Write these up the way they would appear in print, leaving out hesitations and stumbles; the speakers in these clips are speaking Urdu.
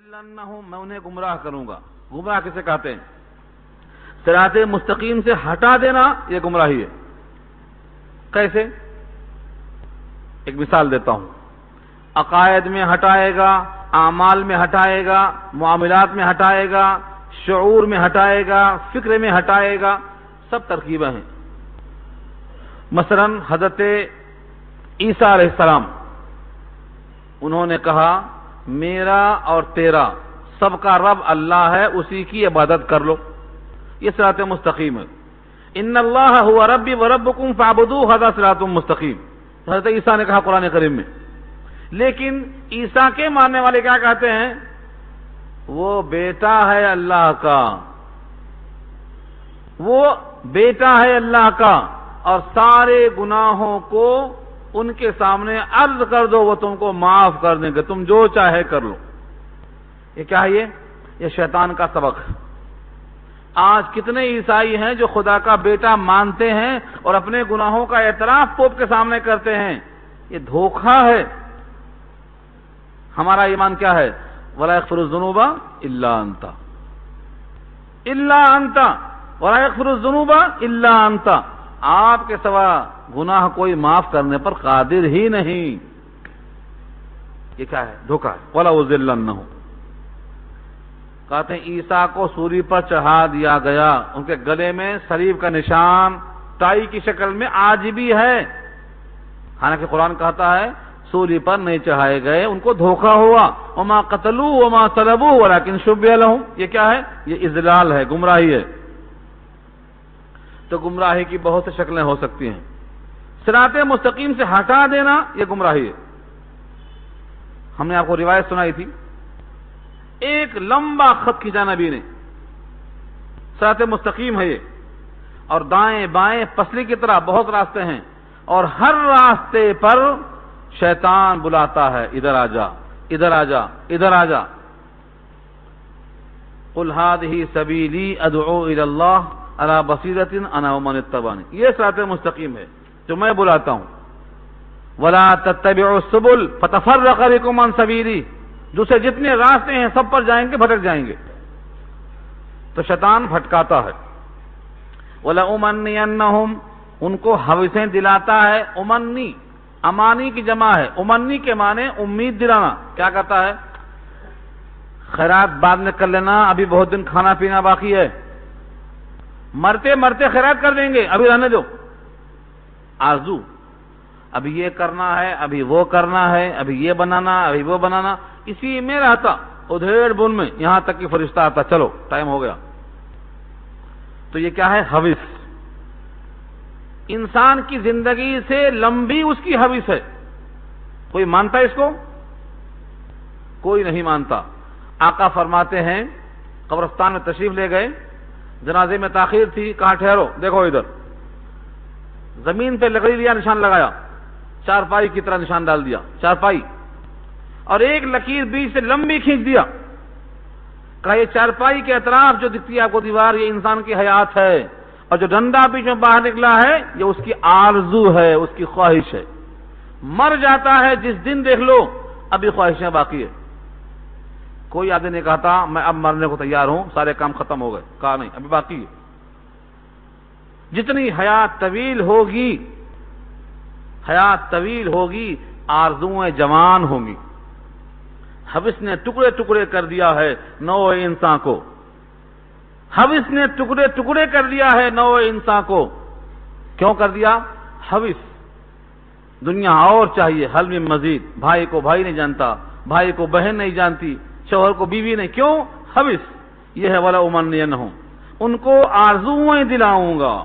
لَأُضِلَّنَّهُمْ، میں انہیں گمراہ کروں گا. گمراہ کسے کہتے ہیں؟ صراط مستقیم سے ہٹا دینا یہ گمراہی ہے. کیسے؟ ایک مثال دیتا ہوں. عقائد میں ہٹائے گا، اعمال میں ہٹائے گا، معاملات میں ہٹائے گا، شعور میں ہٹائے گا، فکر میں ہٹائے گا، سب ترکیبیں ہیں. مثلا حضرت عیسیٰ علیہ السلام، انہوں نے کہا میرا اور تیرا سب کا رب اللہ ہے، اسی کی عبادت کر لو. یہ صراط مستقیم ہے. ان اللہ هو ربی وربکم فاعبدوہ ھذا صراط مستقیم، حضرت عیسیٰ نے کہا قرآن کریم میں. لیکن عیسیٰ کے ماننے والے کیا کہتے ہیں؟ وہ بیٹا ہے اللہ کا، وہ بیٹا ہے اللہ کا، اور سارے گناہوں کو ان کے سامنے عرض کر دو، وہ تم کو معاف کر دیں گے، تم جو چاہے کر لو. یہ کیا ہے؟ یہ شیطان کا سبق ہے. آج کتنے عیسائی ہیں جو خدا کا بیٹا مانتے ہیں اور اپنے گناہوں کا اعتراف پوپ کے سامنے کرتے ہیں. یہ دھوکہ ہے. ہمارا ایمان کیا ہے؟ وَلَا يَغْفِرُ الذُّنُوبَ إِلَّا أَنْتَ، إِلَّا أَنْتَ، وَلَا يَغْفِرُ الذُّنُوبَ إِلَّا أَنْتَ. آپ کے سوا گناہ کوئی معاف کرنے پر قادر ہی نہیں. یہ کیا ہے؟ دھوکہ ہے. وَلَا أُضِلَّنَّهُمْ، کہتے ہیں عیسیٰ کو سولی پر چڑھا دیا گیا، ان کے گلے میں صلیب کا نشان ٹائی کی شکل میں آج بھی ہے. حالانکہ قرآن کہتا ہے سولی پر نہیں چڑھائے گئے، ان کو دھوکہ ہوا. وما قتلوا وما صلبوا ولكن شبه لهم. یہ کیا ہے؟ یہ اضلال ہے، گمراہی ہے. تو گمراہی کی بہت سی شکلیں ہو سکتی ہیں. صراط مستقیم سے ہٹا دینا یہ گمراہی ہے. ہم نے آپ کو روایت سنائی تھی، ایک لمبا خط کھینچا نبی نے، صراط مستقیم ہے یہ، اور دائیں بائیں پسلی کی طرح بہت راستے ہیں، اور ہر راستے پر شیطان بلاتا ہے ادھر آ جا، ادھر آ جا، ادھر آ جا. قل هذه سبیلی ادعو الی اللہ علی بصیرۃ انا ومن اتبعنی. یہ صراط مستقیم ہے جو میں بلاتا ہوں. ولا تتبعوا السبل فتفرق بکم عن سبیلی، دوسرے جتنے راستے ہیں سب پر جائیں گے، بھٹک جائیں گے. تو شیطان بھٹکاتا ہے. وَلَأُمَنِّيَنَّهُمْ، ان کو ہوسیں دلاتا ہے. امنی، امانی کی جمع ہے. امنی کے معنی امید دلانا. کیا کہتا ہے؟ خیرات بعد میں کر لینا، ابھی بہت دن کھانا پینا باقی ہے، مرتے مرتے خیرات کر دیں گے، ابھی رہنے دو. آرزو، ابھی یہ کرنا ہے، ابھی وہ کرنا ہے، ابھی یہ بنانا، ابھی وہ بنانا، اسی میں رہتا، ادھیڑ بن میں، یہاں تک کہ فرشتہ آتا چلو ٹائم ہو گیا. تو یہ کیا ہے؟ ہوس. انسان کی زندگی سے لمبی اس کی ہوس ہے. کوئی مانتا اس کو؟ کوئی نہیں مانتا. آقا فرماتے ہیں، قبرستان میں تشریف لے گئے، جنازے میں تاخیر تھی، کہا ٹھہرو، دیکھو ادھر. زمین پہ لکڑی لیا، نشان لگایا، چارپائی کی طرح نشان ڈال دیا، چارپائی، اور ایک لکیر بیچ سے لمبی کھینچ دیا. کہا یہ چارپائی کے اطراف جو دکھتی ہے آپ کو دیوار، یہ انسان کی حیات ہے، اور جو ڈنڈا بیچ میں باہر نکلا ہے یہ اس کی آرزو ہے، اس کی خواہش ہے. مر جاتا ہے جس دن دیکھ لو ابھی خواہشیں باقی ہے. کوئی آدمی نہیں کہتا میں اب مرنے کو تیار ہوں، سارے کام ختم ہو گئے. کہا نہیں، ابھی باقی ہے. جتنی حیات طویل ہوگی، حیات طویل ہوگی، آرزویں جوان ہوں گی. ہوس نے ٹکڑے ٹکڑے کر دیا ہے نوع انسان کو. ہوس نے ٹکڑے ٹکڑے کر دیا ہے نوع انسان کو. کیوں کر دیا؟ ہوس. دنیا اور چاہیے، حل میں مزید. بھائی کو بھائی نہیں جانتا، بھائی کو بہن نہیں جانتی، شوہر کو بیوی نہیں. کیوں؟ ہوس. یہ ہے وَلَأُمَنِّيَنَّهُمْ، ان کو آرزویں دلاؤں گا.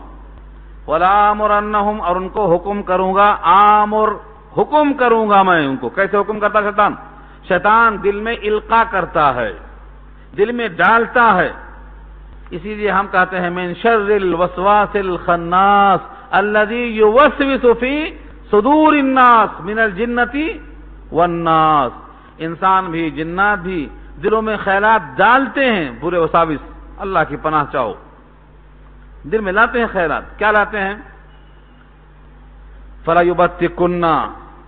وَلَآمُرَنَّهُمْ، اور ان کو حکم کروں گا. آمر، حکم کروں گا میں ان کو. کیسے حکم کرتا شیطان؟ شیطان دل میں القا کرتا ہے، دل میں ڈالتا ہے. اسی لیے ہم کہتے ہیں من شر الوسواس الخناس الذي يوسوس في صدور الناس من الجنة والناس. انسان بھی جنات بھی دلوں میں خیالات ڈالتے ہیں، برے وساوس. اللہ کی پناہ چاہو. دل میں لاتے ہیں خیالات. کیا لاتے ہیں؟ فَلَا يُبَتِّكُنَّ،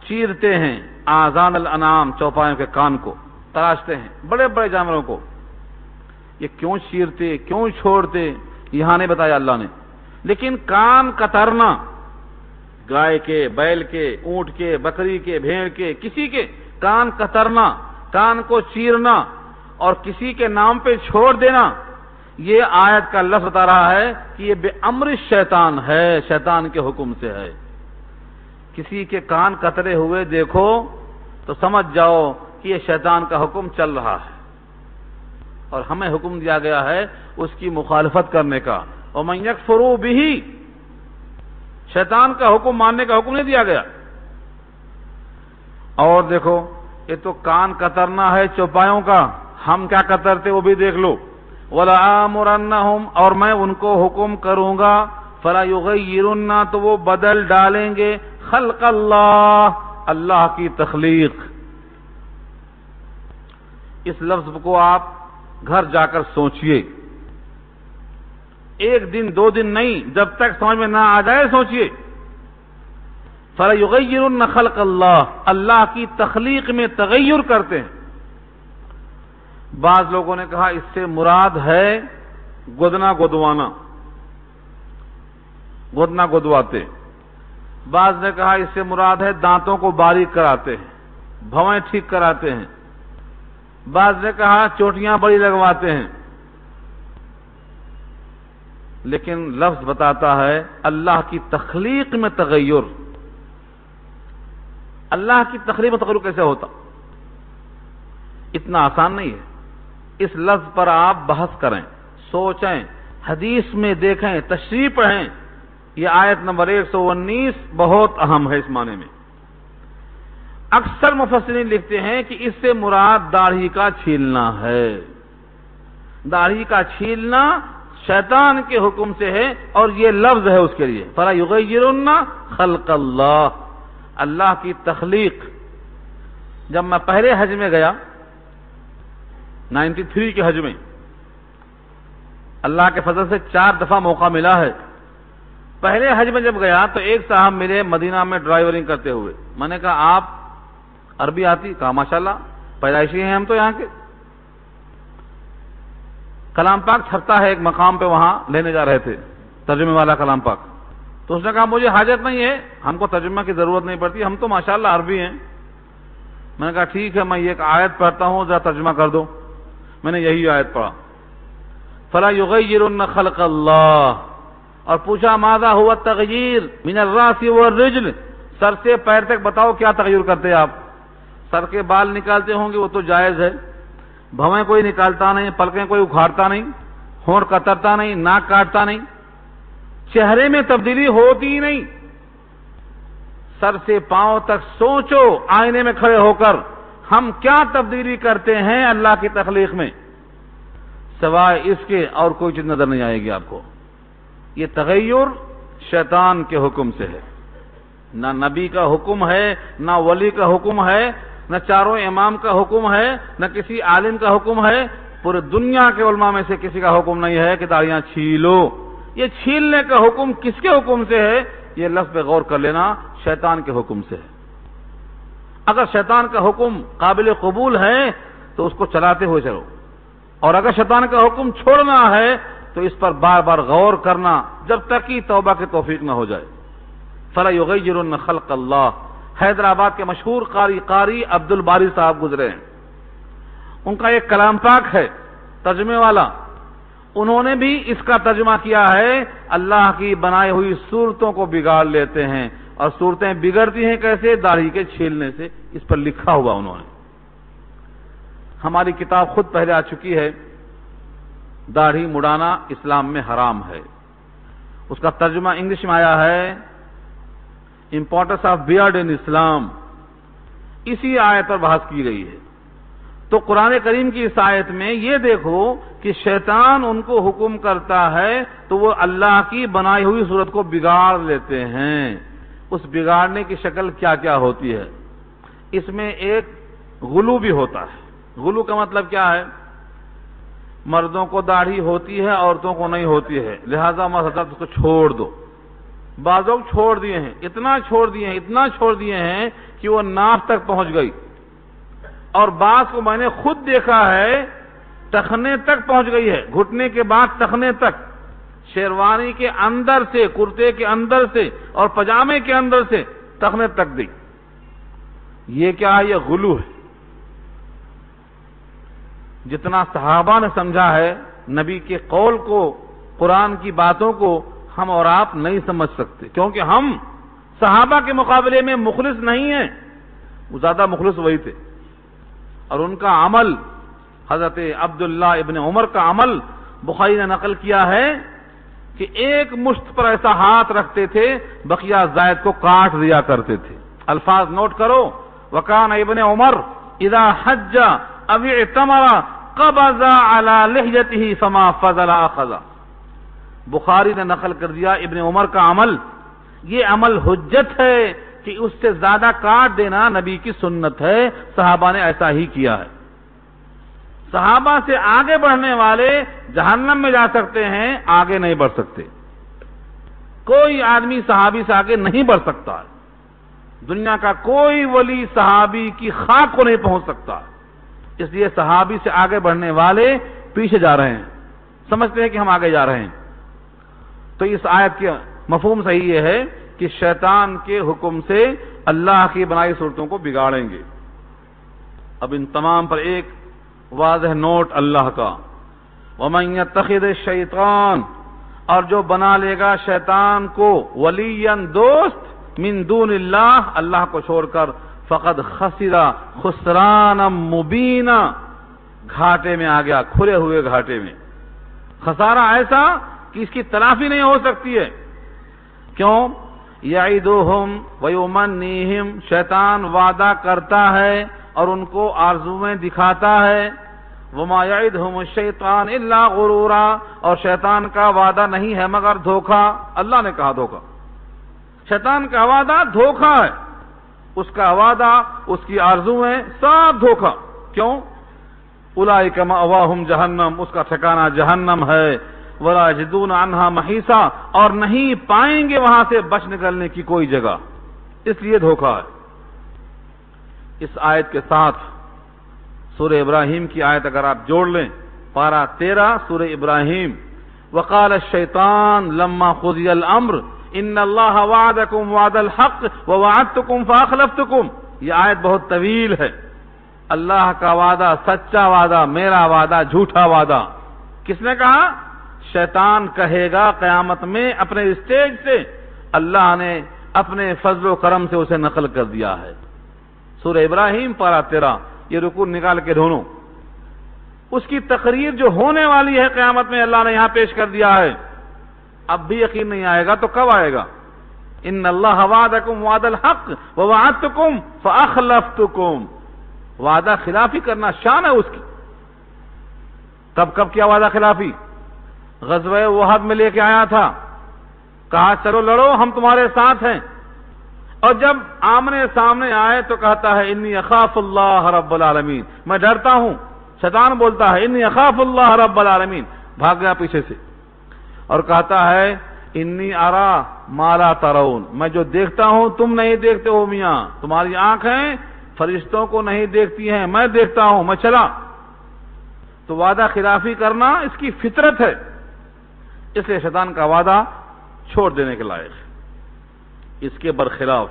چیرتے ہیں آذان الانام، چوپایوں کے کان کو. تراشتے ہیں بڑے بڑے جانوروں کو، یہ کیوں چیرتے، کیوں چھوڑتے، یہاں نہیں بتایا اللہ نے، لیکن کان کترنا، گائے کے، بیل کے، اونٹ کے، بکری کے، بھیڑ کے، کسی کے کان کترنا، کان کو چیرنا اور کسی کے نام پہ چھوڑ دینا، یہ آیت کا لفظ بتا رہا ہے کہ یہ بے امر شیطان ہے، شیطان کے حکم سے ہے۔ کسی کے کان کترے ہوئے دیکھو تو سمجھ جاؤ کہ یہ شیطان کا حکم چل رہا ہے، اور ہمیں حکم دیا گیا ہے اس کی مخالفت کرنے کا۔ وَمَن يَكْفُرُ بِهِ، شیطان کا حکم ماننے کا حکم نہیں دیا گیا۔ اور دیکھو یہ تو کان کترنا ہے چوپایوں کا، ہم کیا کترتے وہ بھی دیکھ لو۔ وَلَآمُرَنَّهُمْ، اور میں ان کو حکم کروں گا، فَلَا يُغَيِّرُنَّ، تو وہ بدل ڈالیں گے، خلق اللہ، اللہ کی تخلیق۔ اس لفظ کو آپ گھر جا کر سوچئے، ایک دن دو دن نہیں، جب تک سمجھ میں نہ آ جائے سوچئے۔ فَلَا يُغَيِّرُنَّ خلق اللہ، اللہ کی تخلیق میں تغیر کرتے ہیں۔ بعض لوگوں نے کہا اس سے مراد ہے گدنا گدوانا، گدنا گدواتے۔ بعض نے کہا اس سے مراد ہے دانتوں کو باریک کراتے ہیں، بھویں ٹھیک کراتے ہیں۔ بعض نے کہا چوٹیاں بڑی لگواتے ہیں، لیکن لفظ بتاتا ہے اللہ کی تخلیق میں تغیر۔ اللہ کی تخلیق میں تغیر کیسے ہوتا؟ اتنا آسان نہیں ہے۔ اس لفظ پر آپ بحث کریں، سوچیں، حدیث میں دیکھیں، تشریح پڑھیں۔ یہ آیت نمبر 119 بہت اہم ہے اس معنی میں۔ اکثر مفسرین لکھتے ہیں کہ اس سے مراد داڑھی کا چھیلنا ہے۔ داڑھی کا چھیلنا شیطان کے حکم سے ہے، اور یہ لفظ ہے اس کے لیے، فَلَا يُغَيِّرُنَّ خلق اللہ، اللہ کی تخلیق۔ جب میں پہلے حج میں گیا 93 کے حج میں، اللہ کے فضل سے 4 دفعہ موقع ملا ہے۔ پہلے حج میں جب گیا تو ایک صاحب ملے مدینہ میں ڈرائیورنگ کرتے ہوئے، میں نے کہا آپ عربی آتی؟ کہا ماشاءاللہ پیدائشی ہیں ہم تو یہاں کے۔ کلام پاک چھپتا ہے ایک مقام پہ، وہاں لینے جا رہے تھے ترجمے والا کلام پاک، تو اس نے کہا مجھے حاجت نہیں ہے، ہم کو ترجمہ کی ضرورت نہیں پڑتی، ہم تو ماشاءاللہ عربی ہیں۔ میں نے کہا ٹھیک ہے میں یہ ایک آیت پڑھتا ہوں، ذرا ترجمہ کر دو۔ میں نے یہی آیت پڑھا، فَلَا يُغَيِّرُنَّ خلق اللہ، اور پوچھا ماذا هو التغییر من الراس والرجل، سر سے پیر تک بتاؤ کیا تغیر کرتے آپ؟ سر کے بال نکالتے ہوں گے وہ تو جائز ہے، بھویں کوئی نکالتا نہیں، پلکیں کوئی اکھاڑتا نہیں، ہونٹ کترتا نہیں، ناک کاٹتا نہیں، چہرے میں تبدیلی ہوتی ہی نہیں۔ سر سے پاؤں تک سوچو آئینے میں کھڑے ہو کر ہم کیا تبدیلی کرتے ہیں اللہ کی تخلیق میں، سوائے اس کے اور کوئی چیز نظر نہیں آئے گی آپ کو۔ یہ تغیر شیطان کے حکم سے ہے، نہ نبی کا حکم ہے، نہ ولی کا حکم ہے، نہ چاروں امام کا حکم ہے، نہ کسی عالم کا حکم ہے، پورے دنیا کے علماء میں سے کسی کا حکم نہیں ہے کہ داڑیاں چھیلو۔ یہ چھیلنے کا حکم کس کے حکم سے ہے؟ یہ لفظ پہ غور کر لینا، شیطان کے حکم سے ہے۔ اگر شیطان کا حکم قابل قبول ہے تو اس کو چلاتے ہوئے چلو، اور اگر شیطان کا حکم چھوڑنا ہے تو اس پر بار بار غور کرنا جب تک کہ توبہ کی توفیق نہ ہو جائے۔ فَلَا يُغَيِّرُنَّ خلق اللہ، حیدرآباد کے مشہور قاری عبد الباری صاحب گزرے ہیں، ان کا ایک کلام پاک ہے ترجمے والا، انہوں نے بھی اس کا ترجمہ کیا ہے اللہ کی بنائی ہوئی صورتوں کو بگاڑ لیتے ہیں، اور صورتیں بگڑتی ہیں کیسے؟ داڑھی کے چھیلنے سے، اس پر لکھا ہوا انہوں نے۔ ہماری کتاب خود پہلے آ چکی ہے، داڑھی مڑانا اسلام میں حرام ہے، اس کا ترجمہ انگلش میں آیا ہے امپورٹنس آف بیئرڈ ان اسلام، اسی آیت پر بحث کی گئی ہے۔ تو قرآن کریم کی اس آیت میں یہ دیکھو کہ شیطان ان کو حکم کرتا ہے تو وہ اللہ کی بنائی ہوئی صورت کو بگاڑ لیتے ہیں۔ اس بگاڑنے کی شکل کیا کیا ہوتی ہے؟ اس میں ایک غلو بھی ہوتا ہے۔ غلو کا مطلب کیا ہے؟ مردوں کو داڑھی ہوتی ہے، عورتوں کو نہیں ہوتی ہے، لہذا حضرت اس کو چھوڑ دو۔ بعض لوگ چھوڑ دیے ہیں، اتنا چھوڑ دیے ہیں کہ وہ ناف تک پہنچ گئی، اور بعض کو میں نے خود دیکھا ہے ٹخنے تک پہنچ گئی ہے، گھٹنے کے بعد ٹخنے تک، شیروانی کے اندر سے، کرتے کے اندر سے اور پجامے کے اندر سے ٹخنے تک گئی۔ یہ کیا ہے؟ یہ غلو ہے۔ جتنا صحابہ نے سمجھا ہے نبی کے قول کو، قرآن کی باتوں کو، ہم اور آپ نہیں سمجھ سکتے، کیونکہ ہم صحابہ کے مقابلے میں مخلص نہیں ہیں، وہ زیادہ مخلص وہی تھے، اور ان کا عمل، حضرت عبداللہ ابن عمر کا عمل بخاری نے نقل کیا ہے کہ ایک مشت پر ایسا ہاتھ رکھتے تھے بقیہ زائد کو کاٹ دیا کرتے تھے۔ الفاظ نوٹ کرو، وکان ابن عمر اذا حج او اعتمر قبض على لحيته فما فضل اخذ۔ بخاری نے نقل کر دیا ابن عمر کا عمل، یہ عمل حجت ہے کہ اس سے زیادہ کاٹ دینا نبی کی سنت ہے، صحابہ نے ایسا ہی کیا ہے۔ صحابہ سے آگے بڑھنے والے جہنم میں جا سکتے ہیں، آگے نہیں بڑھ سکتے۔ کوئی آدمی صحابی سے آگے نہیں بڑھ سکتا، دنیا کا کوئی ولی صحابی کی خاک کو نہیں پہنچ سکتا، اس لیے صحابی سے آگے بڑھنے والے پیچھے جا رہے ہیں، سمجھتے ہیں کہ ہم آگے جا رہے ہیں۔ تو اس آیت کے مفہوم صحیح یہ ہے کہ شیطان کے حکم سے اللہ کی بنائی صورتوں کو بگاڑیں گے۔ اب ان تمام پر ایک واضح نوٹ اللہ کا، وَمَن يَتَّخِذِ الشَّيْطَانَ، اور جو بنا لے گا شیطان کو ولیًا دوست، من دون اللہ، اللہ کو چھوڑ کر، فقد خسر خسرانا مبینا، گھاٹے میں آ گیا، کھلے ہوئے گھاٹے میں، خسارہ ایسا کہ اس کی تلافی نہیں ہو سکتی ہے۔ کیوں؟ یعدہم ویمنیہم، شیطان وعدہ کرتا ہے اور ان کو آرزویں دکھاتا ہے، وما یعدہم الشیطان الا غرورا، اور شیطان کا وعدہ نہیں ہے مگر دھوکہ۔ اللہ نے کہا دھوکہ، شیطان کا وعدہ دھوکہ ہے، اس کا وعدہ، اس کی آرزویں سب دھوکہ۔ کیوں؟ اولئک مأواہم جہنم، اس کا ٹھکانہ جہنم ہے، ولا یجدون عنہا محیصا، اور نہیں پائیں گے وہاں سے بچ نکلنے کی کوئی جگہ، اس لیے دھوکہ ہے۔ اس آیت کے ساتھ سورہ ابراہیم کی آیت اگر آپ جوڑ لیں، پارہ 13 سورہ ابراہیم، وقال الشیطان لما قضی الامر ان اللہ وعدکم وعد الحق ووعدتکم فاخلفتکم، یہ آیت بہت طویل ہے۔ اللہ کا وعدہ سچا وعدہ، میرا وعدہ جھوٹا وعدہ، کس نے کہا؟ شیطان کہے گا قیامت میں اپنے اسٹیج سے، اللہ نے اپنے فضل و کرم سے اسے نقل کر دیا ہے۔ سورہ ابراہیم پارہ 13، یہ رکوع نکال کے ڈھونڈو، اس کی تقریر جو ہونے والی ہے قیامت میں اللہ نے یہاں پیش کر دیا ہے۔ اب بھی یقین نہیں آئے گا تو کب آئے گا؟ ان اللہ وعدکم وعد الحق ووعدتکم فاخلفتکم، وعدہ خلافی کرنا شان ہے اس کی۔ کب کیا وعدہ خلافی؟ غزوہ احد میں لے کے آیا تھا، کہا چلو لڑو ہم تمہارے ساتھ ہیں، اور جب آمنے سامنے آئے تو کہتا ہے انی اخاف اللہ رب العالمین، میں ڈرتا ہوں۔ شیطان بولتا ہے انی اخاف اللہ رب العالمین، بھاگ گیا پیچھے سے، اور کہتا ہے انی ارا ما لا ترون، میں جو دیکھتا ہوں تم نہیں دیکھتے ہو میاں، تمہاری آنکھیں فرشتوں کو نہیں دیکھتی ہیں، میں دیکھتا ہوں، میں چلا۔ تو وعدہ خلافی کرنا اس کی فطرت ہے، اس لیے شیطان کا وعدہ چھوڑ دینے کے لائق ہے۔ اس کے برخلاف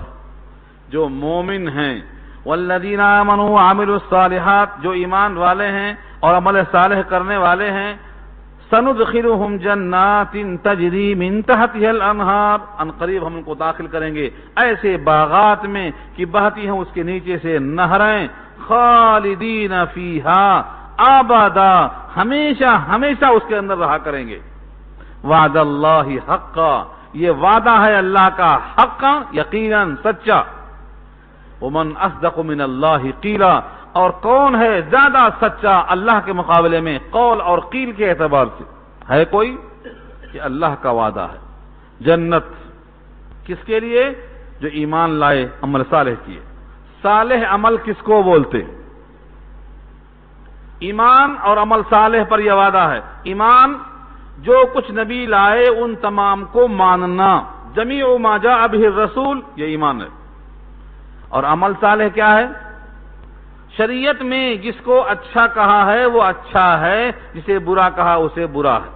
جو مومن ہیں، والذین آمنوا وعملوا الصالحات، جو ایمان والے ہیں اور عمل صالح کرنے والے ہیں، سندخلهم جنات تجری من تحتها الانہار، ان قریب ہم ان کو داخل کریں گے ایسے باغات میں کہ بہتی ہیں اس کے نیچے سے نہریں، خالدین فیہا ابدا، ہمیشہ ہمیشہ اس کے اندر رہا کریں گے۔ وعد اللہ حقا، یہ وعدہ ہے اللہ کا، حقا یقیناً سچا۔ ومن اصدق من اللہ قیلا، اور کون ہے زیادہ سچا اللہ کے مقابلے میں قول اور قیل کے اعتبار سے؟ ہے کوئی؟ کہ اللہ کا وعدہ ہے جنت، کس کے لیے؟ جو ایمان لائے، عمل صالح کیے۔ صالح عمل کس کو بولتے؟ ایمان اور عمل صالح پر یہ وعدہ ہے۔ ایمان جو کچھ نبی لائے ان تمام کو ماننا، جمیع ما جاء بہ الرسول، یہ ایمان ہے۔ اور عمل صالح کیا ہے؟ شریعت میں جس کو اچھا کہا ہے وہ اچھا ہے، جسے برا کہا اسے برا ہے۔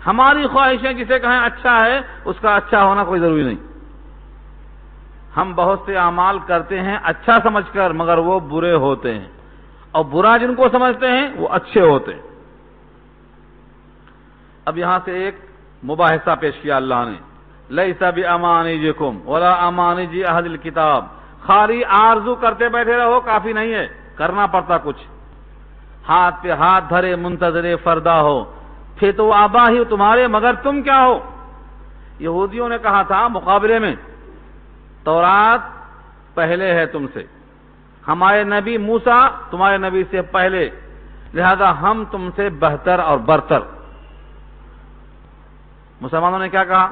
ہماری خواہشیں جسے کہیں اچھا ہے اس کا اچھا ہونا کوئی ضروری نہیں۔ ہم بہت سے اعمال کرتے ہیں اچھا سمجھ کر، مگر وہ برے ہوتے ہیں، اور برا جن کو سمجھتے ہیں وہ اچھے ہوتے ہیں۔ اب یہاں سے ایک مباحثہ پیش کیا اللہ نے، لیس بامانیکم ولا امانی اہل الکتاب، خالی آرزو کرتے بیٹھے رہو کافی نہیں ہے، کرنا پڑتا کچھ، ہاتھ پہ ہاتھ دھرے منتظر فردا ہو، پھر تو آبا ہی تمہارے مگر تم کیا ہو۔ یہودیوں نے کہا تھا مقابلے میں، تورات پہلے ہے تم سے، ہمارے نبی موسیٰ تمہارے نبی سے پہلے، لہذا ہم تم سے بہتر اور برتر۔ مسلمانوں نے کیا کہا؟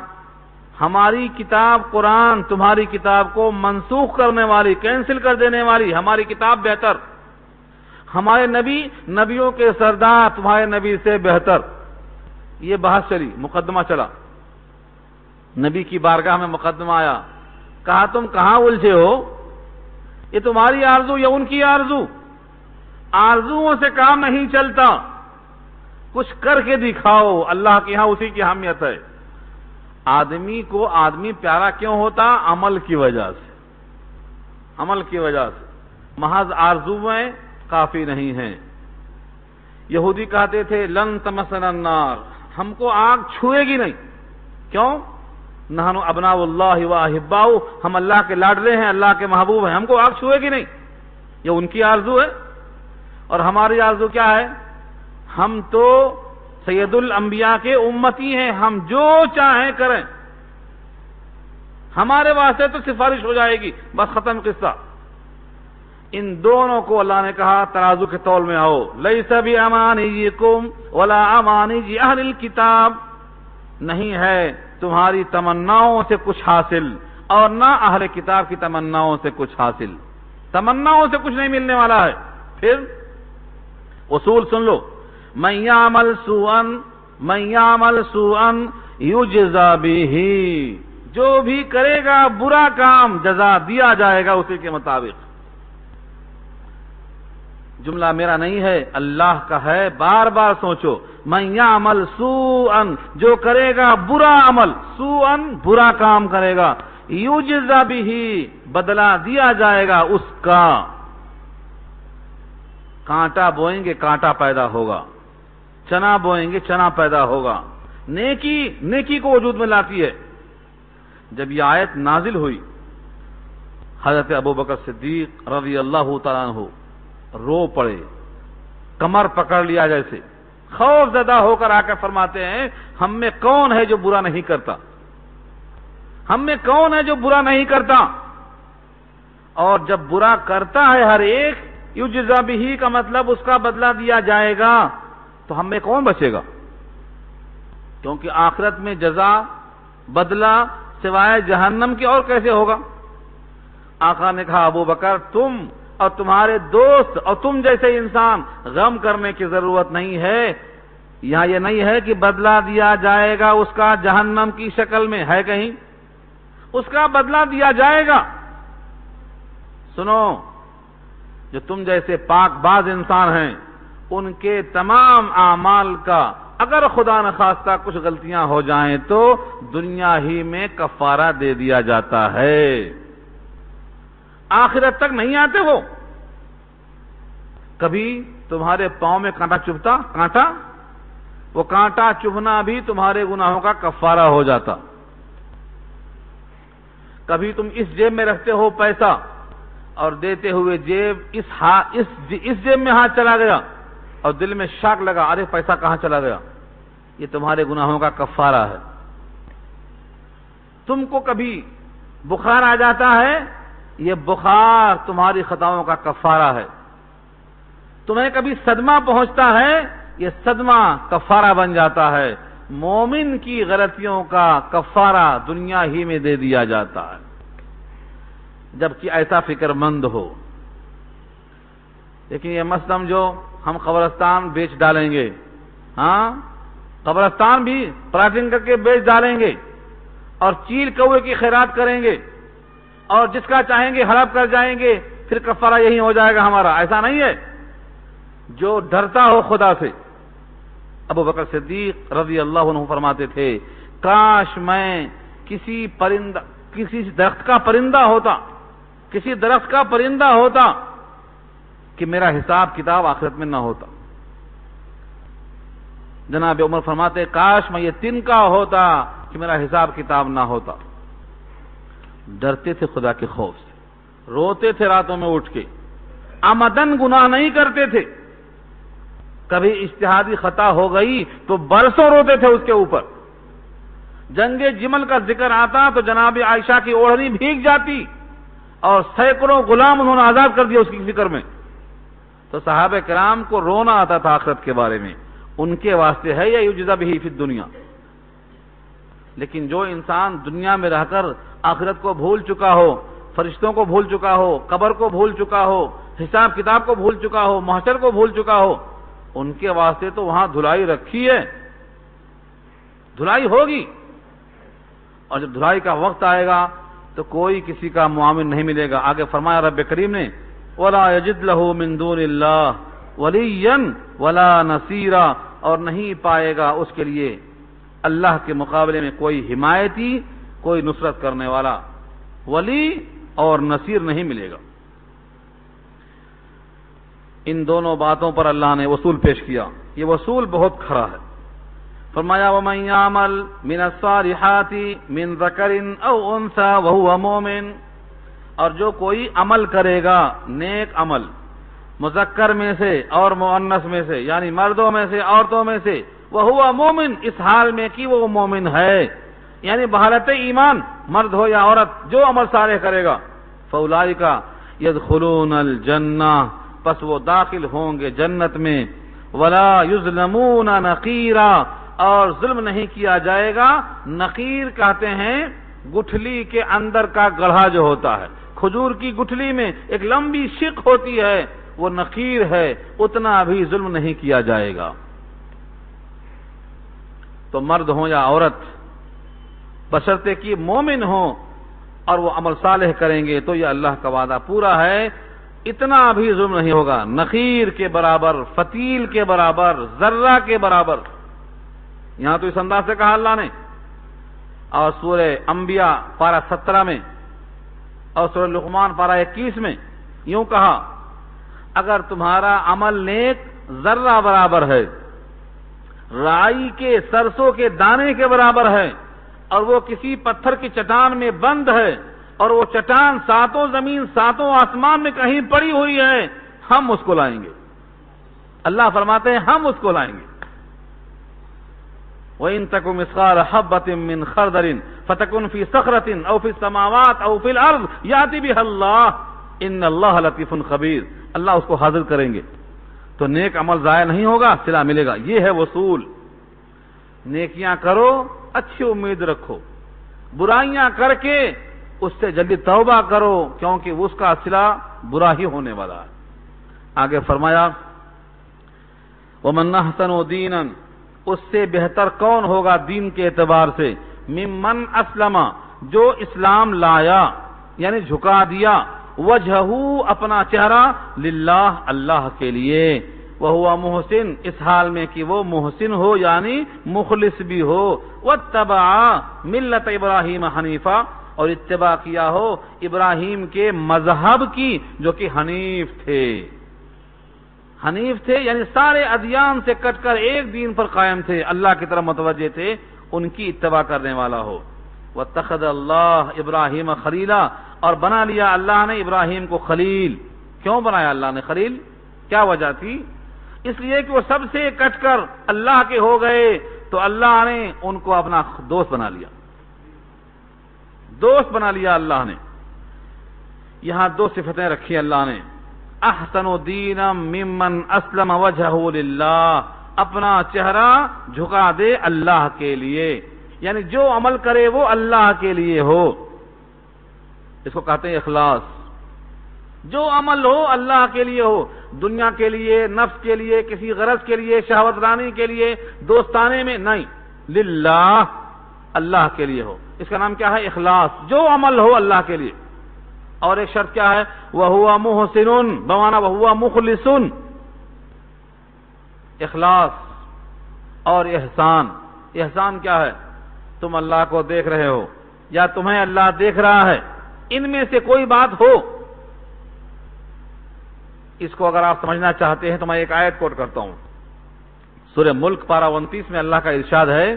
ہماری کتاب قرآن تمہاری کتاب کو منسوخ کرنے والی، کینسل کر دینے والی، ہماری کتاب بہتر، ہمارے نبی نبیوں کے سردار تمہارے نبی سے بہتر۔ یہ بحث چلی، مقدمہ چلا، نبی کی بارگاہ میں مقدمہ آیا، کہا تم کہاں الجھے ہو؟ یہ تمہاری آرزو یا ان کی آرزو؟ آرزوؤں سے کام نہیں چلتا، کچھ کر کے دکھاؤ، اللہ کے ہاں اسی کی اہمیت ہے۔ آدمی کو آدمی پیارا کیوں ہوتا؟ عمل کی وجہ سے، عمل کی وجہ سے، محض آرزویں کافی نہیں ہیں۔ یہودی کہتے تھے لن تمسنا النار، ہم کو آگ چھوئے گی نہیں، کیوں؟ نحن ابناء اللہ واحباؤ، ہم اللہ کے لاڈلے ہیں، اللہ کے محبوب ہیں، ہم کو آگ چھوئے گی نہیں۔ یہ ان کی آرزو ہے، اور ہماری آرزو کیا ہے؟ ہم تو سید الانبیاء کے امتی ہیں، ہم جو چاہیں کریں، ہمارے واسطے تو سفارش ہو جائے گی، بس ختم قصہ۔ ان دونوں کو اللہ نے کہا ترازو کے تول میں آؤ، لیس بامانیکم ولا امانی اہل الکتاب، نہیں ہے تمہاری تمناؤں سے کچھ حاصل، اور نہ اہل کتاب کی تمناؤں سے کچھ حاصل، تمناؤں سے کچھ نہیں ملنے والا ہے۔ پھر اصول سن لو، من یعمل سوءا یجزا بہ، جو بھی کرے گا برا کام جزا دیا جائے گا اسی کے مطابق۔ جملہ میرا نہیں ہے، اللہ کا ہے، بار بار سوچو، من یعمل سوءا، جو کرے گا برا عمل، سوءا برا کام کرے گا، یجزا بہ بدلہ دیا جائے گا اس کا۔ کانٹا بوئیں گے کانٹا پیدا ہوگا، چنا بوئیں گے چنا پیدا ہوگا۔ نیکی نیکی کو وجود میں لاتی ہے۔ جب یہ آیت نازل ہوئی، حضرت ابوبکر صدیق رضی اللہ تعالیٰ عنہ رو پڑے، کمر پکڑ لیا جیسے، خوف زدہ ہو کر آ کر فرماتے ہیں ہم میں کون ہے جو برا نہیں کرتا، ہم میں کون ہے جو برا نہیں کرتا؟ اور جب برا کرتا ہے ہر ایک، یجزا بہ کا مطلب اس کا بدلہ دیا جائے گا، تو ہم میں کون بچے گا؟ کیونکہ آخرت میں جزا بدلہ سوائے جہنم کے اور کیسے ہوگا؟ آقا نے کہا ابو بکر تم اور تمہارے دوست اور تم جیسے انسان غم کرنے کی ضرورت نہیں ہے، یہاں یہ نہیں ہے کہ بدلہ دیا جائے گا اس کا جہنم کی شکل میں، ہے کہیں؟ اس کا بدلہ دیا جائے گا۔ سنو، جو تم جیسے پاک باز انسان ہیں ان کے تمام اعمال کا اگر خدا نخواستہ کچھ غلطیاں ہو جائیں تو دنیا ہی میں کفارہ دے دیا جاتا ہے، آخرت تک نہیں آتے وہ۔ کبھی تمہارے پاؤں میں کانٹا چبھتا، کانٹا، وہ کانٹا چبھنا بھی تمہارے گناہوں کا کفارہ ہو جاتا۔ کبھی تم اس جیب میں رکھتے ہو پیسہ اور دیتے ہوئے جیب اس جیب میں ہاتھ چلا گیا اور دل میں شاک لگا، ارے پیسہ کہاں چلا گیا؟ یہ تمہارے گناہوں کا کفارہ ہے۔ تم کو کبھی بخار آ جاتا ہے، یہ بخار تمہاری خطاؤں کا کفارہ ہے۔ تمہیں کبھی صدمہ پہنچتا ہے، یہ صدمہ کفارہ بن جاتا ہے۔ مومن کی غلطیوں کا کفارہ دنیا ہی میں دے دیا جاتا ہے، جبکہ ایسا فکر مند ہو۔ لیکن یہ مت سمجھو ہم قبرستان بیچ ڈالیں گے، ہاں قبرستان بھی پلاٹنگ کر کے بیچ ڈالیں گے اور چیل کوے کی خیرات کریں گے اور جس کا چاہیں گے ہڑپ کر جائیں گے، پھر کفارہ یہی ہو جائے گا ہمارا، ایسا نہیں ہے۔ جو ڈرتا ہو خدا سے، ابو بکر صدیق رضی اللہ عنہ فرماتے تھے کاش میں کسی درخت کا پرندہ ہوتا کہ میرا حساب کتاب آخرت میں نہ ہوتا۔ جناب عمر فرماتے کاش میں یہ تنکا ہوتا کہ میرا حساب کتاب نہ ہوتا۔ ڈرتے تھے خدا کے خوف سے، روتے تھے راتوں میں اٹھ کے، عمدن گناہ نہیں کرتے تھے، کبھی اجتہادی خطا ہو گئی تو برسوں روتے تھے اس کے اوپر۔ جنگ جمل کا ذکر آتا تو جناب عائشہ کی اوڑھنی بھیگ جاتی اور سینکڑوں غلام انہوں نے آزاد کر دیا اس کی فکر میں۔ تو صحابہ کرام کو رونا آتا تھا آخرت کے بارے میں، ان کے واسطے ہے یا یجزا بہ فی الدنیا۔ لیکن جو انسان دنیا میں رہ کر آخرت کو بھول چکا ہو، فرشتوں کو بھول چکا ہو، قبر کو بھول چکا ہو، حساب کتاب کو بھول چکا ہو، محشر کو بھول چکا ہو، ان کے واسطے تو وہاں دھلائی رکھی ہے، دھلائی ہوگی، اور جب دھلائی کا وقت آئے گا تو کوئی کسی کا معاون نہیں ملے گا۔ آگے فرمایا رب کریم نے وَلَا يَجِدْ لَهُ مِن دُونِ اللَّهِ وَلِيًّا وَلَا نَصِيرًا، اور نہیں پائے گا اس کے لیے اللہ کے مقابلے میں کوئی حمایتی، کوئی نصرت کرنے والا، ولی اور نصیر نہیں ملے گا۔ ان دونوں باتوں پر اللہ نے وصول پیش کیا، یہ وصول بہت کھڑا ہے۔ فرمایا وَمَن يَعْمَلْ مِنَ الصَّالِحَاتِ مِن ذَكَرٍ أَوْ أُنثَىٰ وَهُوَ مُؤْمِنٌ، اور جو کوئی عمل کرے گا، نیک عمل، مذکر میں سے اور مؤنث میں سے، یعنی مردوں میں سے عورتوں میں سے، وَهُوَ مُؤْمِنٌ، اس حال میں کہ وہ مومن ہے، یعنی بحالت ایمان، مرد ہو یا عورت، جو عمل صالح کرے گا، فَأُولَٰئِكَ يَدْخُلُونَ الْجَنَّةَ، پس وہ داخل ہوں گے جنت میں، وَلَا يُظْلَمُونَ نَقِيرًا، اور ظلم نہیں کیا جائے گا۔ نقیر کہتے ہیں گٹھلی کے اندر کا گڑھا جو ہوتا ہے، کھجور کی گٹھلی میں ایک لمبی شق ہوتی ہے، وہ نقیر ہے، اتنا بھی ظلم نہیں کیا جائے گا۔ تو مرد ہوں یا عورت، بشرطے کہ مومن ہوں اور وہ عمل صالح کریں گے تو یہ اللہ کا وعدہ پورا ہے، اتنا بھی ظلم نہیں ہوگا، نقیر کے برابر، فتیل کے برابر، ذرہ کے برابر۔ یہاں تو اس انداز سے کہا اللہ نے، اور سورہ انبیاء پارہ 17 میں اور سورہ لقمان پارہ 21 میں یوں کہا اگر تمہارا عمل نیک ذرہ برابر ہے، رائی کے سرسوں کے دانے کے برابر ہے، اور وہ کسی پتھر کی چٹان میں بند ہے، اور وہ چٹان ساتوں زمین ساتوں آسمان میں کہیں پڑی ہوئی ہے، ہم اس کو لائیں گے۔ اللہ فرماتے ہیں ہم اس کو لائیں گے۔ وَإِن تَكُ مِثْقَالَ حَبَّةٍ مِّنْ خَرْدَلٍ فَتَكُنْ فِي صَخْرَةٍ أَوْ فِي السَّمَاوَاتِ أَوْ فِي الْأَرْضِ يَأْتِ بِهَا اللَّهُ إِنَّ اللَّهَ لَطِيفٌ خَبِيرٌ، اللہ اس کو حاضر کریں گے تو نیک عمل ضائع نہیں ہوگا، صلہ ملے گا۔ یہ ہے وصول۔ نیکیاں کرو، اچھی امید رکھو، برائیاں کر کے اس سے جلدی توبہ کرو، کیونکہ اس کا صلہ برا ہی ہونے والا ہے۔ آگے فرمایا وَمَنْ أَحْسَنُ دِينًا، اس سے بہتر کون ہوگا دین کے اعتبار سے، ممن اسلم، جو اسلام لایا یعنی جھکا دیا، وجہہ، اپنا چہرہ، للہ، اللہ کے لیے، وہو محسن، اس حال میں کہ وہ محسن ہو یعنی مخلص بھی ہو، واتبع ملت ابراہیم حنیفہ، اور اتباع کیا ہو ابراہیم کے مذہب کی جو کہ حنیف تھے۔ حنیف تھے یعنی سارے ادیان سے کٹ کر ایک دین پر قائم تھے، اللہ کی طرف متوجہ تھے، ان کی اتباع کرنے والا ہو۔ واتخذ اللہ ابراہیم خلیلا، اور بنا لیا اللہ نے ابراہیم کو خلیل۔ کیوں بنایا اللہ نے خلیل؟ کیا وجہ تھی؟ اس لیے کہ وہ سب سے کٹ کر اللہ کے ہو گئے تو اللہ نے ان کو اپنا دوست بنا لیا، دوست بنا لیا اللہ نے۔ یہاں دو صفتیں رکھی اللہ نے، احسن دینا ممن اسلم وجہہ للہ، اپنا چہرہ جھکا دے اللہ کے لیے، یعنی جو عمل کرے وہ اللہ کے لیے ہو، اس کو کہتے ہیں اخلاص۔ جو عمل ہو اللہ کے لیے ہو، دنیا کے لیے، نفس کے لیے، کسی غرض کے لیے، شہوت رانی کے لیے، دوستانے میں نہیں، للہ، اللہ کے لیے ہو، اس کا نام کیا ہے؟ اخلاص۔ جو عمل ہو اللہ کے لیے، اور ایک شرط کیا ہے؟ وَهُوَ مُحْسِنٌ بمعنی وَهُوَ مُخْلِصٌ، اخلاص اور احسان۔ احسان کیا ہے؟ تم اللہ کو دیکھ رہے ہو یا تمہیں اللہ دیکھ رہا ہے، ان میں سے کوئی بات ہو، اس کو اگر آپ سمجھنا چاہتے ہیں تو میں ایک آیت کوٹ کرتا ہوں، سورہ ملک پارہ 29 میں اللہ کا ارشاد ہے،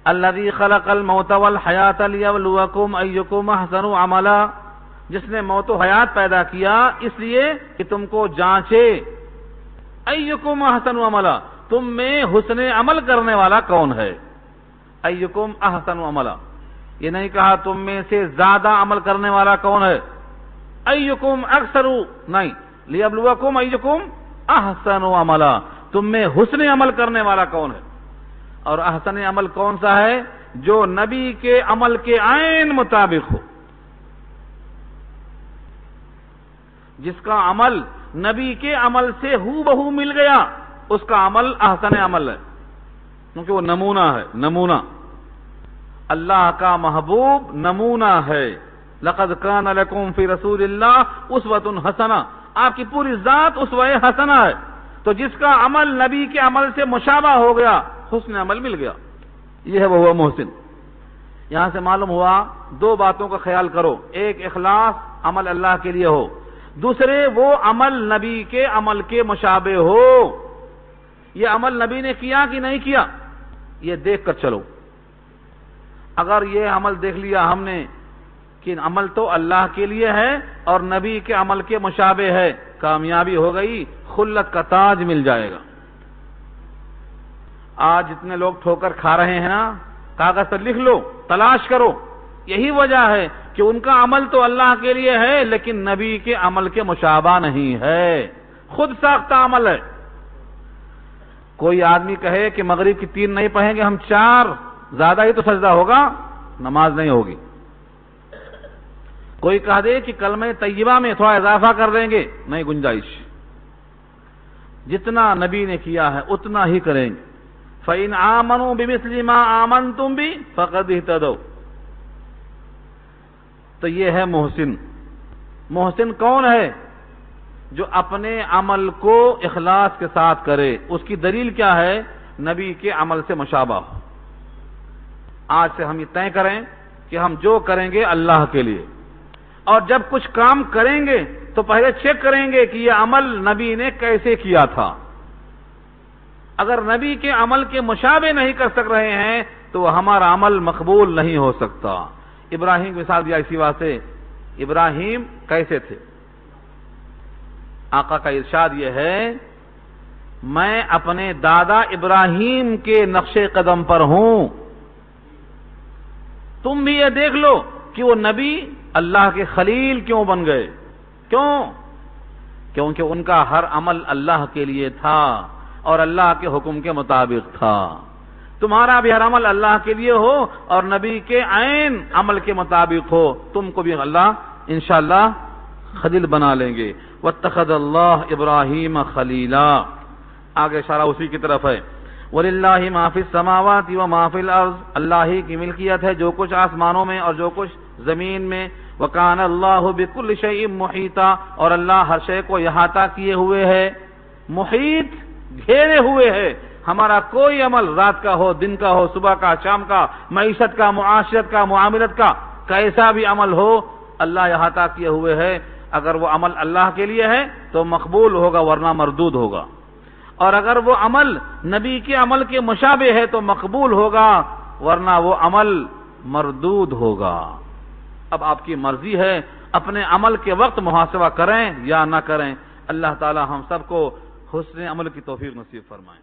الذی خلق الموت والحیات لیبلوکم ایکم احسن عملا، جس نے موت و حیات پیدا کیا اس لیے کہ تم کو جانچے، ایکم احسن عملا، تم میں حسن عمل کرنے والا کون ہے، ایکم احسن عملا، یہ نہیں کہا تم میں سے زیادہ عمل کرنے والا کون ہے، ایکم اکثر نہیں، لیبلوکم ایکم احسن عملا، تم میں حسن عمل کرنے والا کون ہے، اور احسن عمل کون سا ہے؟ جو نبی کے عمل کے عین مطابق ہو، جس کا عمل نبی کے عمل سے ہو بہو مل گیا اس کا عمل احسن عمل ہے، کیونکہ وہ نمونہ ہے، نمونہ اللہ کا محبوب نمونہ ہے، لقد کان لکم فی رسول اللہ اسوۃ حسنہ، آپ کی پوری ذات اسوہ حسنہ ہے، تو جس کا عمل نبی کے عمل سے مشابہ ہو گیا حسن عمل مل گیا، یہ ہے وہ محسن۔ یہاں سے معلوم ہوا دو باتوں کا خیال کرو، ایک اخلاص عمل اللہ کے لیے ہو، دوسرے وہ عمل نبی کے عمل کے مشابہ ہو، یہ عمل نبی نے کیا کہ نہیں کیا یہ دیکھ کر چلو، اگر یہ عمل دیکھ لیا ہم نے کہ عمل تو اللہ کے لیے ہے اور نبی کے عمل کے مشابہ ہے، کامیابی ہو گئی، خلت کا تاج مل جائے گا۔ آج جتنے لوگ ٹھوکر کھا رہے ہیں نا، کاغذ پر لکھ لو، تلاش کرو، یہی وجہ ہے کہ ان کا عمل تو اللہ کے لیے ہے لیکن نبی کے عمل کے مشابہ نہیں ہے، خود ساختہ عمل ہے۔ کوئی آدمی کہے کہ مغرب کی 3 نہیں پڑھیں گے ہم 4، زیادہ ہی تو سجدہ ہوگا، نماز نہیں ہوگی۔ کوئی کہہ دے کہ کلمہ طیبہ میں تھوڑا اضافہ کر دیں گے، نہیں گنجائش، جتنا نبی نے کیا ہے اتنا ہی کریں گے۔ فَإِنْ آمَنُوا بِمِثْلِ مَا آمَنْتُمْ بِهِ فَقَدْ اهْتَدَوْا، تو یہ ہے محسن۔ محسن کون ہے؟ جو اپنے عمل کو اخلاص کے ساتھ کرے، اس کی دلیل کیا ہے؟ نبی کے عمل سے مشابہ ہو۔ آج سے ہم یہ طے کریں کہ ہم جو کریں گے اللہ کے لیے، اور جب کچھ کام کریں گے تو پہلے چیک کریں گے کہ یہ عمل نبی نے کیسے کیا تھا، اگر نبی کے عمل کے مشابہ نہیں کر سک رہے ہیں تو ہمارا عمل مقبول نہیں ہو سکتا۔ ابراہیم کی مثال دیا اسی واسطے، ابراہیم کیسے تھے؟ آقا کا ارشاد یہ ہے، میں اپنے دادا ابراہیم کے نقش قدم پر ہوں، تم بھی یہ دیکھ لو کہ وہ نبی اللہ کے خلیل کیوں بن گئے؟ کیوں؟ کیونکہ ان کا ہر عمل اللہ کے لیے تھا اور اللہ کے حکم کے مطابق تھا۔ تمہارا بھی ہر عمل اللہ کے لیے ہو اور نبی کے عین عمل کے مطابق ہو، تم کو بھی اللہ انشاءاللہ خلیل بنا لیں گے۔ واتخذ اللہ ابراہیم خلیلا، آگے اشارہ اسی کی طرف ہے۔ وَلِلَّهِ مَا فِي السَّمَاوَاتِ وَمَا فِي الْأَرْضِ، اللہ ہی کی ملکیت ہے جو کچھ آسمانوں میں اور جو کچھ زمین میں۔ وَكَانَ اللَّهُ بِكُلِّ شَيْءٍ مُحِيطًا، اور اللہ ہر شے کو احاطہ کیے ہوئے ہے، محیط گھیرے ہوئے ہے۔ ہمارا کوئی عمل رات کا ہو، دن کا ہو، صبح کا، شام کا، معیشت کا، معاشرت کا، معاملت کا، کیسا بھی عمل ہو اللہ احاطہ کیے ہوئے ہے۔ اگر وہ عمل اللہ کے لیے ہے تو مقبول ہوگا ورنہ مردود ہوگا، اور اگر وہ عمل نبی کے عمل کے مشابہ ہے تو مقبول ہوگا ورنہ وہ عمل مردود ہوگا۔ اب آپ کی مرضی ہے اپنے عمل کے وقت محاسبہ کریں یا نہ کریں۔ اللہ تعالی ہم سب کو حسن عمل کی توفیق نصیب فرمائیں۔